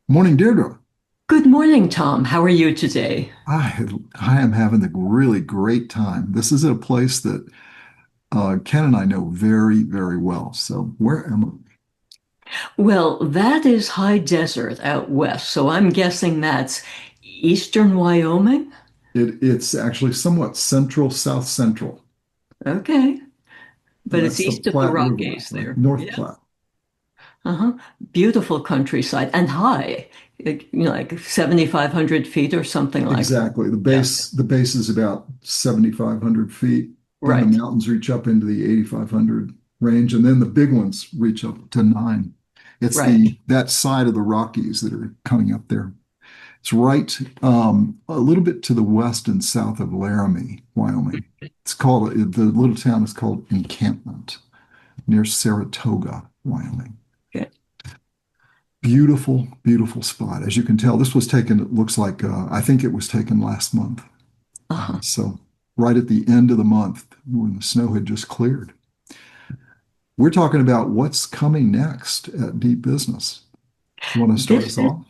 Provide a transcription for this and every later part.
Morning, Deirdre. Good morning, Tom. How are you today? I am having a really great time. This is a place that Ken and I know very, very well. So where am I? Well, that is high desert out west, so I'm guessing that's eastern Wyoming. It's actually somewhat central, south central. Okay, but it's That's the east of the Platte River, Rockies there. North Yeah. Platte. Uh-huh. Beautiful countryside and high, like 7,500 feet or something like that. Exactly. The Yeah, base, the base is about 7,500 feet, and the right, mountains reach up into the 8,500 range, and then the big ones reach up to nine. It's right. that side of the Rockies that are coming up there. It's right a little bit to the west and south of Laramie, Wyoming. The little town is called Encampment near Saratoga, Wyoming. Okay. Beautiful, beautiful spot. As you can tell, this was taken, it looks like, I think it was taken last month. Uh-huh. So, right at the end of the month when the snow had just cleared. We're talking about what's coming next at Deep Business. You want to start This us is off?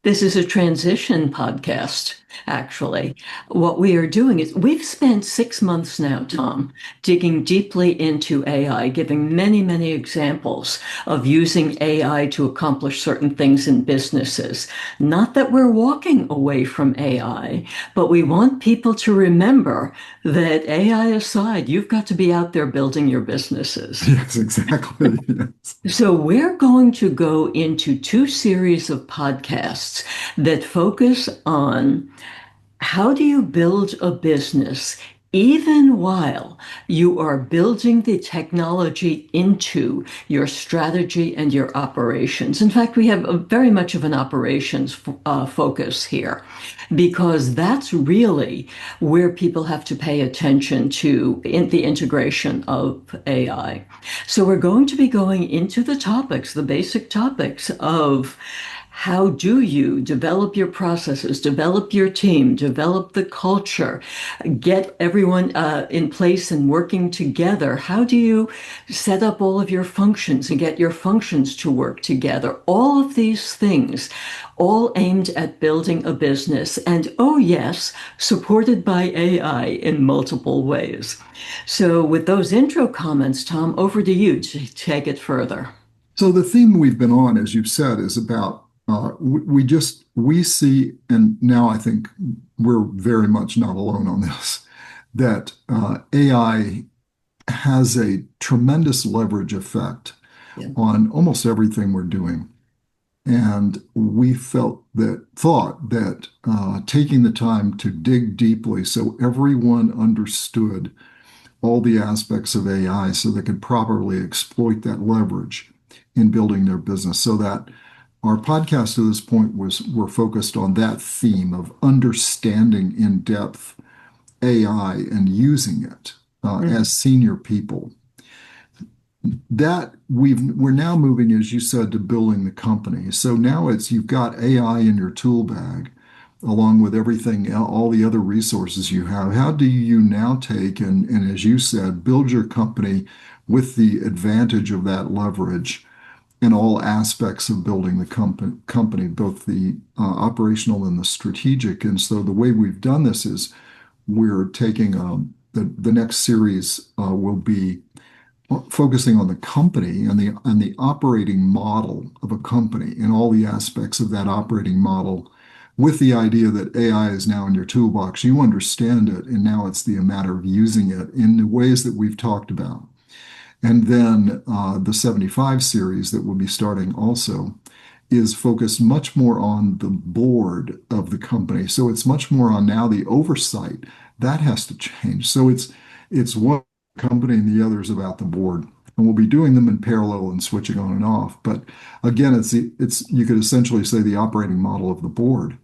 This is a transition podcast, actually. What we are doing is we've spent 6 months now, Tom, digging deeply into AI, giving many, many examples of using AI to accomplish certain things in businesses. Not that we're walking away from AI, but we want people to remember that AI aside, you've got to be out there building your businesses. Yes, exactly. Yes. So, we're going to go into two series of podcasts that focus on how do you build a business even while you are building the technology into your strategy and your operations? In fact, we have very much of an operations focus here because that's really where people have to pay attention to in the integration of AI. So we're going to be going into the topics, the basic topics of how do you develop your processes, develop your team, develop the culture, get everyone in place and working together? How do you set up all of your functions and get your functions to work together? All of these things, all aimed at building a business. And oh, yes, supported by AI in multiple ways. So, with those intro comments, Tom, over to you to take it further. So the theme we've been on, as you've said, is about we see, and now I think we're very much not alone on this, that AI has a tremendous leverage effect Yeah. on almost everything we're doing. And we thought that taking the time to dig deeply so everyone understood all the aspects of AI so they could properly exploit that leverage in building their business. So that our podcast to this point was we're focused on that theme of understanding in depth AI and using it Mhm. as senior people. That we're now moving, as you said, to building the company. So now it's you've got AI in your tool bag along with everything, all the other resources you have. How do you now take and as you said, build your company with the advantage of that leverage in all aspects of building the company, both the operational and the strategic? And so the way we've done this is we're taking the next series will be focusing on the company and the operating model of a company and all the aspects of that operating model with the idea that AI is now in your toolbox. You understand it, and now it's the matter of using it in the ways that we've talked about. And then the 75 series that we'll be starting also is focused much more on the board of the company. So it's much more on now the oversight. That has to change. So it's one company and the other is about the board. And we'll be doing them in parallel and switching on and off. But again, it's you could essentially say the operating model of the board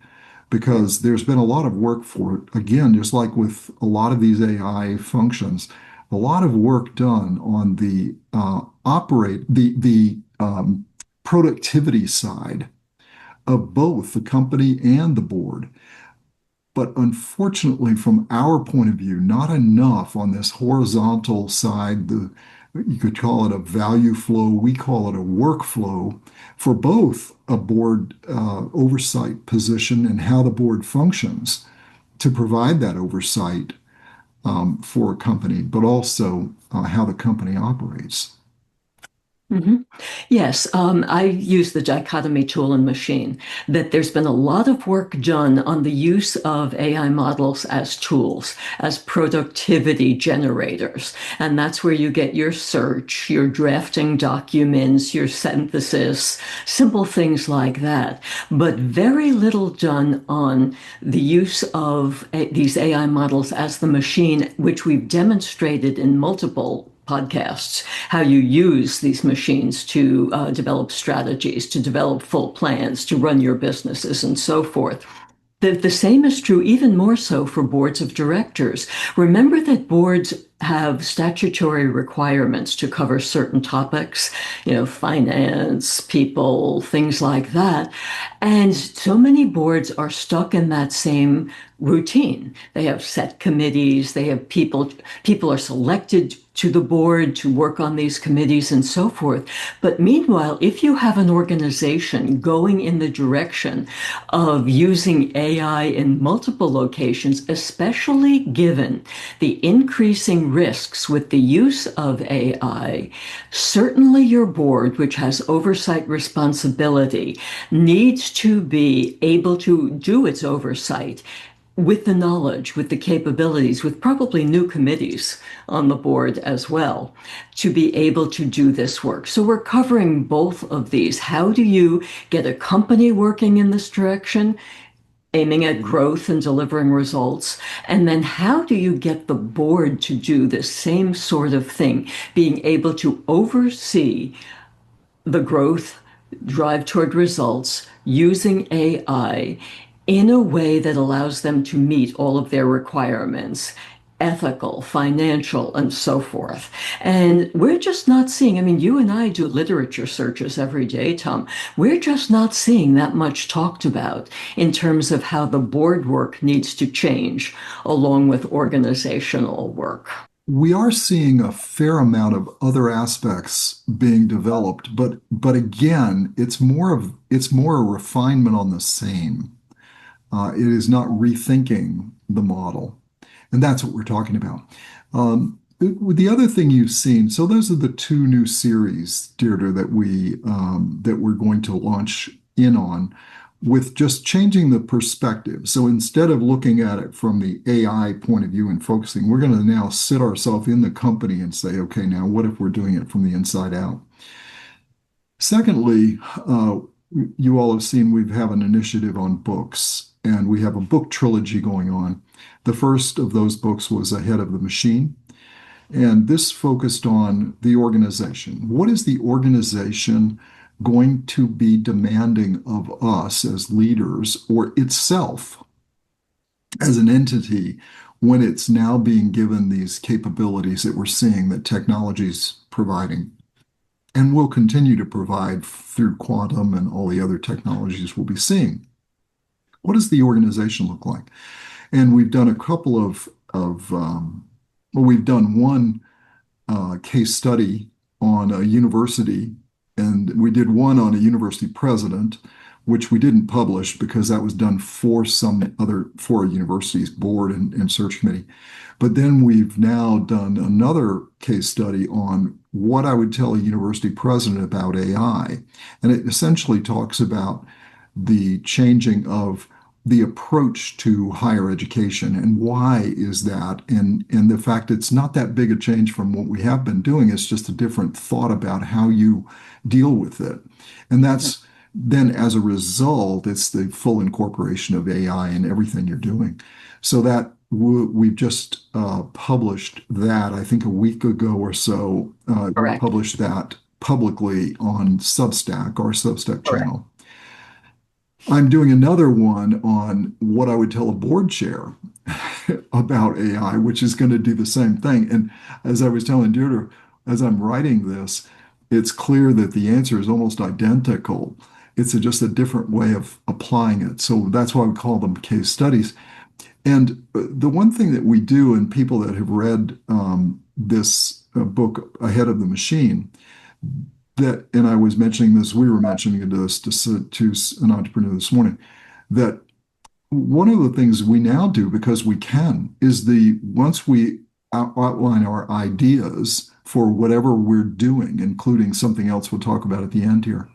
because there's been a lot of work for it. Again, just like with a lot of these AI functions, a lot of work done on the productivity side of both the company and the board. But unfortunately, from our point of view, not enough on this horizontal side, You could call it a value flow. We call it a workflow for both a board oversight position and how the board functions to provide that oversight for a company, but also how the company operates. Mhm. Yes, I use the dichotomy tool and machine, that there's been a lot of work done on the use of AI models as tools, as productivity generators. And that's where you get your search, your drafting documents, your synthesis, simple things like that. But very little done on the use of these AI models as the machine, which we've demonstrated in multiple podcasts, how you use these machines to develop strategies, to develop full plans, to run your businesses, and so forth. The same is true, even more so, for boards of directors. Remember that boards have statutory requirements to cover certain topics, finance, people, things like that. And so many boards are stuck in that same routine. They have set committees, they have people are selected to the board to work on these committees and so forth. But meanwhile, if you have an organization going in the direction of using AI in multiple locations, especially given the increasing risks with the use of AI, certainly your board, which has oversight responsibility, needs to be able to do its oversight with the knowledge, with the capabilities, with probably new committees on the board as well, to be able to do this work. So we're covering both of these. How do you get a company working in this direction, aiming at growth and delivering results? And then how do you get the board to do the same sort of thing, being able to oversee the growth, drive toward results using AI in a way that allows them to meet all of their requirements, ethical, financial, and so forth. And we're just not seeing, I mean, you and I do literature searches every day, Tom. We're just not seeing that much talked about in terms of how the board work needs to change along with organizational work. We are seeing a fair amount of other aspects being developed, but again, it's more a refinement on the same. It is not rethinking the model, and that's what we're talking about. The other thing you've seen, so those are the two new series, Deirdre, that we're going to launch in on, with just changing the perspective. So instead of looking at it from the AI point of view and focusing, we're going to now sit ourselves in the company and say, okay, now what if we're doing it from the inside out? Secondly, you all have seen we have an initiative on books, and we have a book trilogy going on. The first of those books was Ahead of the Machine, and this focused on the organization. What is the organization going to be demanding of us as leaders or itself as an entity when it's now being given these capabilities that we're seeing that technology is providing and will continue to provide through quantum and all the other technologies we'll be seeing? What does the organization look like? And we've done a couple well, we've done one case study on a university, and we did one on a university president, which we didn't publish because that was done for for a university's board and search committee. But then we've now done another case study on what I would tell a university president about AI. And it essentially talks about the changing of the approach to higher education and why is that, and the fact it's not that big a change from what we have been doing. It's just a different thought about how you deal with it. And that's then, as a result, it's the full incorporation of AI in everything you're doing. So that we've just published that, I think, a week ago or so. We Correct. published that publicly on Substack, our Substack Correct. channel. I'm doing another one on what I would tell a board chair about AI, which is going to do the same thing. And as I was telling Deirdre, as I'm writing this, it's clear that the answer is almost identical. It's just a different way of applying it. So that's why we call them case studies. And the one thing that we do, and people that have read this book Ahead of the Machine, that, and I was mentioning this, we were mentioning this to an entrepreneur this morning, that one of the things we now do because we can is once we outline our ideas for whatever we're doing, including something else we'll talk about at the end here.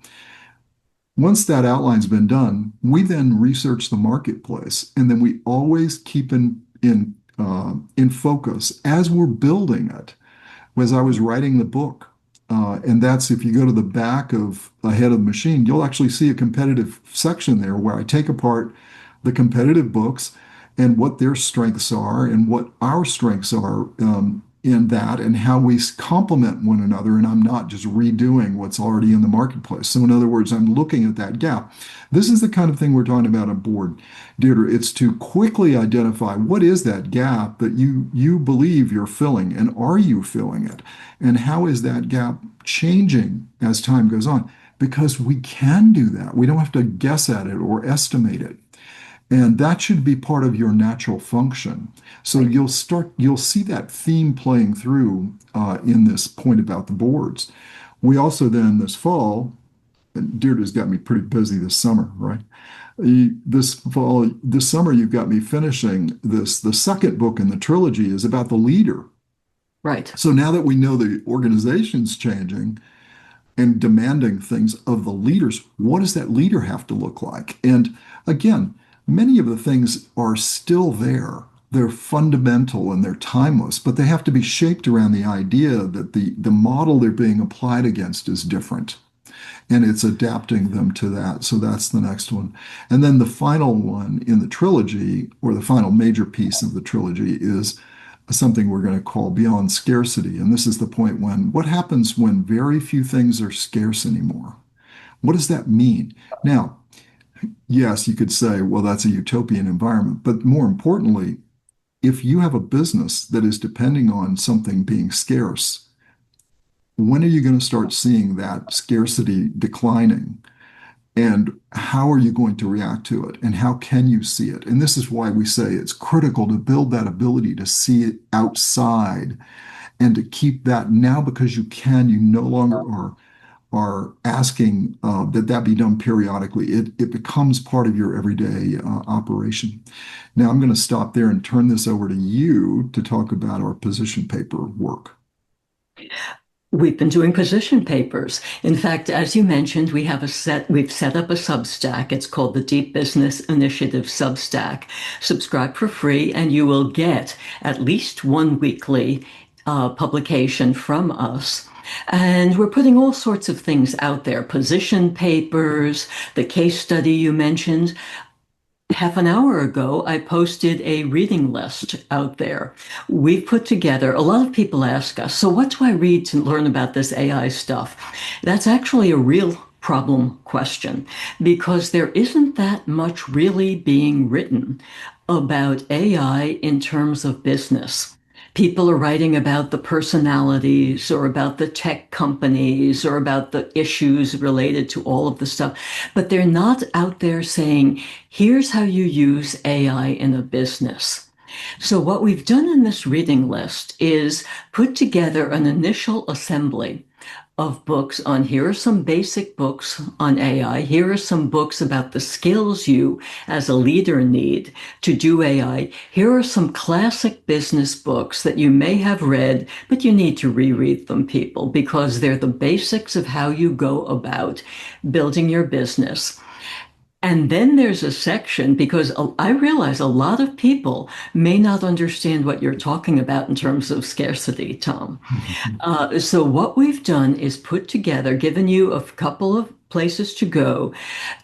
Once that outline's been done, we then research the marketplace, and then we always keep in focus as we're building it. As I was writing the book, and that's if you go to the back of Ahead of the Machine, you'll actually see a competitive section there where I take apart the competitive books and what their strengths are and what our strengths are in that and how we complement one another. And I'm not just redoing what's already in the marketplace. So in other words, I'm looking at that gap. This is the kind of thing we're talking about on board, Deirdre. It's to quickly identify what is that gap that you believe you're filling, and are you filling it? And how is that gap changing as time goes on? Because we can do that. We don't have to guess at it or estimate it. And that should be part of your natural function. So you'll see that theme playing through in this point about the boards. We also then this fall, and Deirdre's got me pretty busy this summer, right? This summer, you've got me finishing this. The second book in the trilogy is about the leader. Right. So now that we know the organization's changing and demanding things of the leaders, what does that leader have to look like? And again, many of the things are still there. They're fundamental and they're timeless, but they have to be shaped around the idea that the model they're being applied against is different. And it's adapting them to that. So that's the next one. And then the final one in the trilogy, or the final major piece of the trilogy, is something we're going to call Beyond Scarcity. And this is the point what happens when very few things are scarce anymore? What does that mean? Now, yes, you could say, well, that's a utopian environment. But more importantly, if you have a business that is depending on something being scarce, when are you going to start seeing that scarcity declining? And how are you going to react to it? And how can you see it? And this is why we say it's critical to build that ability to see it outside and to keep that now, because you no longer are asking that be done periodically. It becomes part of your everyday operation. Now I'm going to stop there and turn this over to you to talk about our position paper work. We've been doing position papers. In fact, as you mentioned, we've set up a Substack. It's called the Deep Business Initiative Substack. Subscribe for free, and you will get at least one weekly publication from us. And we're putting all sorts of things out there, position papers, the case study you mentioned. Half an hour ago, I posted a reading list out there. We've put together, a lot of people ask us, so what do I read to learn about this AI stuff? That's actually a real problem question, because there isn't that much really being written about AI in terms of business. People are writing about the personalities or about the tech companies or about the issues related to all of the stuff, but they're not out there saying, here's how you use AI in a business. So what we've done in this reading list is put together an initial assembly of books on, here are some basic books on AI. Here are some books about the skills you as a leader need to do AI. Here are some classic business books that you may have read, but you need to reread them, people, because they're the basics of how you go about building your business. And then there's a section, because I realize a lot of people may not understand what you're talking about in terms of scarcity, Tom. So what we've done is put together, given you a couple of places to go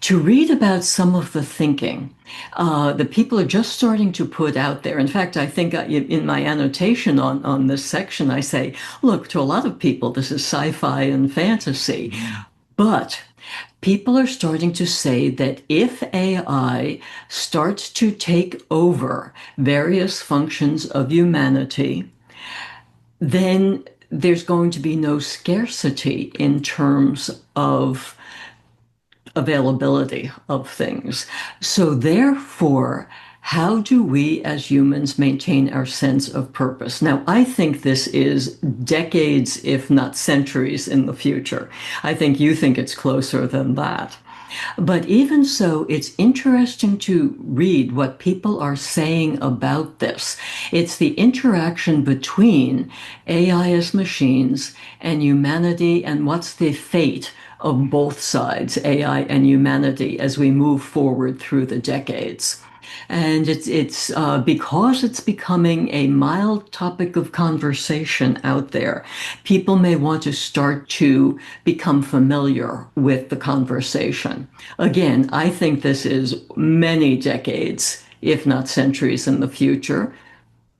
to read about some of the thinking that people are just starting to put out there. In fact, I think in my annotation on this section, I say, look, to a lot of people, this is sci-fi and fantasy. But people are starting to say that if AI starts to take over various functions of humanity, then there's going to be no scarcity in terms of availability of things. So therefore, How do we as humans maintain our sense of purpose? Now, I think this is decades, if not centuries, in the future. I think you think it's closer than that. But even so, it's interesting to read what people are saying about this. It's the interaction between AI as machines and humanity, and what's the fate of both sides, AI and humanity, as we move forward through the decades. And it's because it's becoming a mild topic of conversation out there. People may want to start to become familiar with the conversation. Again, I think this is many decades, if not centuries, in the future,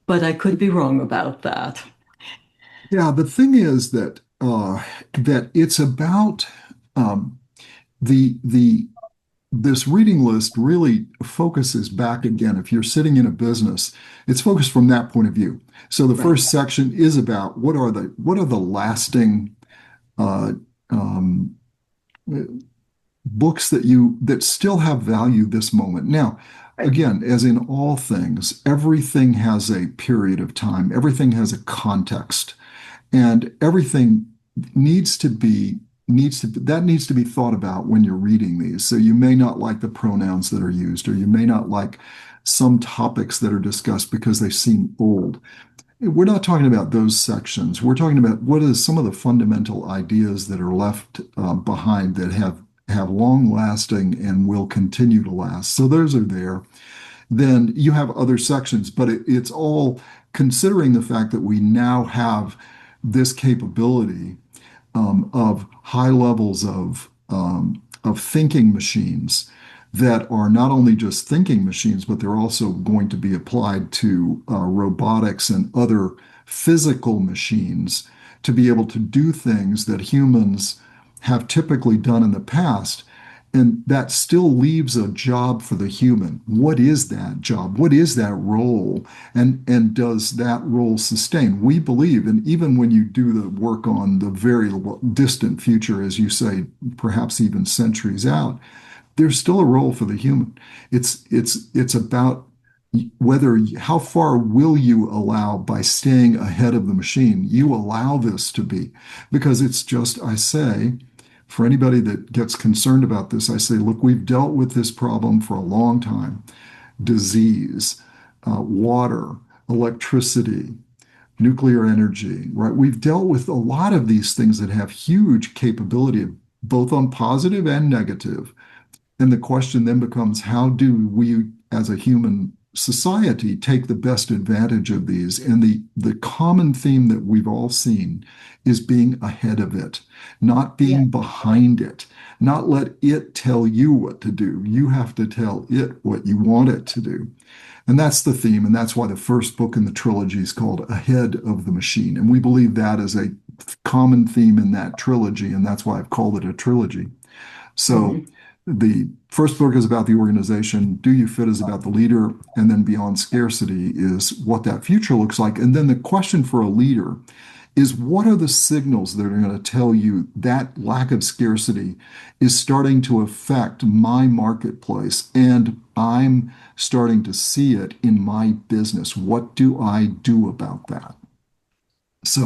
but I could be wrong about that. Yeah, the thing is that it's about um, the this reading list really focuses back again. If you're sitting in a business, it's focused from that point of view. So the Right. first section is about what are the lasting uh, um, books that still have value this moment. Now, Right. again, as in all things, everything has a period of time. Everything has a context, and everything needs to be thought about when you're reading these. So you may not like the pronouns that are used, or you may not like some topics that are discussed because they seem old. We're not talking about those sections. We're talking about what is some of the fundamental ideas that are left behind that have long lasting and will continue to last. So those are there. Then you have other sections, but it's all considering the fact that we now have this capability of high levels of thinking machines that are not only just thinking machines, but they're also going to be applied to robotics and other physical machines to be able to do things that humans have typically done in the past. And that still leaves a job for the human. What is that job? What is that role? And does that role sustain? We believe, and even when you do the work on the very distant future, as you say, perhaps even centuries out, there's still a role for the human. It's about whether how far will you allow by staying ahead of the machine, you allow this to be. Because it's just, I say, for anybody that gets concerned about this, I say, look, we've dealt with this problem for a long time. Disease, water, electricity, nuclear energy, right? We've dealt with a lot of these things that have huge capability, both on positive and negative. And the question then becomes, how do we as a human society take the best advantage of these? And the common theme that we've all seen is being ahead of it, not Yeah. being behind it, not let it tell you what to do. You have to tell it what you want it to do. And that's the theme. And that's why the first book in the trilogy is called Ahead of the Machine. And we believe that is a common theme in that trilogy. And that's why I've called it a trilogy. So Mhm. the first book is about the organization. Do You Fit is about the leader. And then Beyond Scarcity is what that future looks like. And then the question for a leader is, what are the signals that are going to tell you that lack of scarcity is starting to affect my marketplace and I'm starting to see it in my business? What do I do about that? So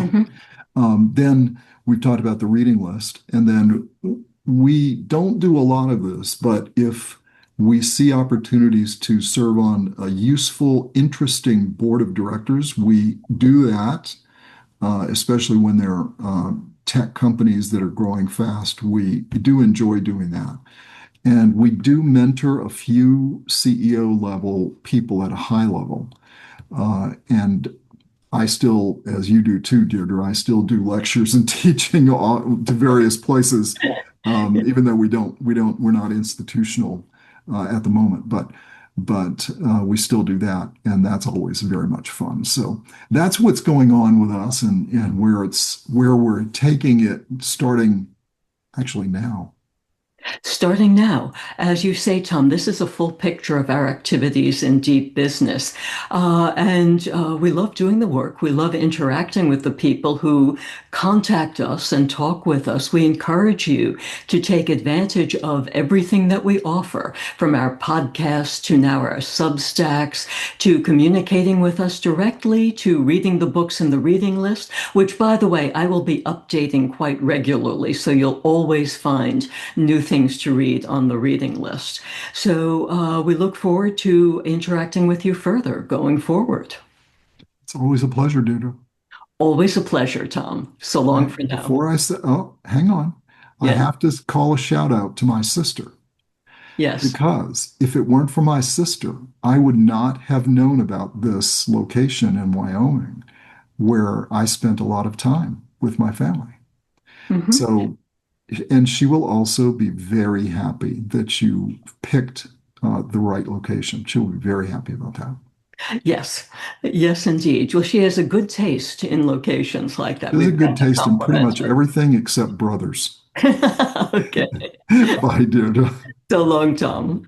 Mhm. then we've talked about the reading list, and then we don't do a lot of this, but if we see opportunities to serve on a useful, interesting board of directors, we do that, especially when they're tech companies that are growing fast. We do enjoy doing that. And we do mentor a few CEO level people at a high level. And I still, as you do too, Deirdre, I still do lectures and teaching to various places, even though we're not institutional at the moment, but we still do that, and that's always very much fun. So that's what's going on with us, and where we're taking it, starting actually now. Starting now, as you say, Tom, this is a full picture of our activities in deep business. And we love doing the work. We love interacting with the people who contact us and talk with us. We encourage you to take advantage of everything that we offer, from our podcasts to now our Substacks, to communicating with us directly, to reading the books in the reading list, which, by the way, I will be updating quite regularly. So you'll always find new things to read on the reading list. So we look forward to interacting with you further going forward. It's always a pleasure, Deirdre. Always a pleasure, Tom. So long for now. Before I say, oh, hang on. I Yeah. have to call a shout out to my sister Yes. because if it weren't for my sister, I would not have known about this location in Wyoming where I spent a lot of time with my family. Hmm. So, and she will also be very happy that you picked the right location. She'll be very happy about that. Yes. Yes, indeed. Well, she has a good taste in locations like that. She has a We've got good to taste in pretty compliment much everything except brothers. her. Okay. Bye, Deirdre. So long, Tom.